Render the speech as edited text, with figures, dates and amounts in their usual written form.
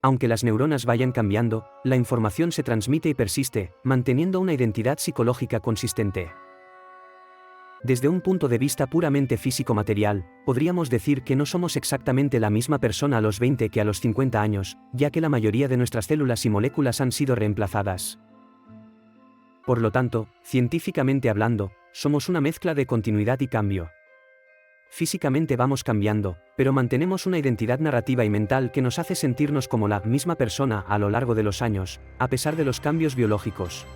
Aunque las neuronas vayan cambiando, la información se transmite y persiste, manteniendo una identidad psicológica consistente. Desde un punto de vista puramente físico-material, podríamos decir que no somos exactamente la misma persona a los 20 que a los 50 años, ya que la mayoría de nuestras células y moléculas han sido reemplazadas. Por lo tanto, científicamente hablando, somos una mezcla de continuidad y cambio. Físicamente vamos cambiando, pero mantenemos una identidad narrativa y mental que nos hace sentirnos como la misma persona a lo largo de los años, a pesar de los cambios biológicos.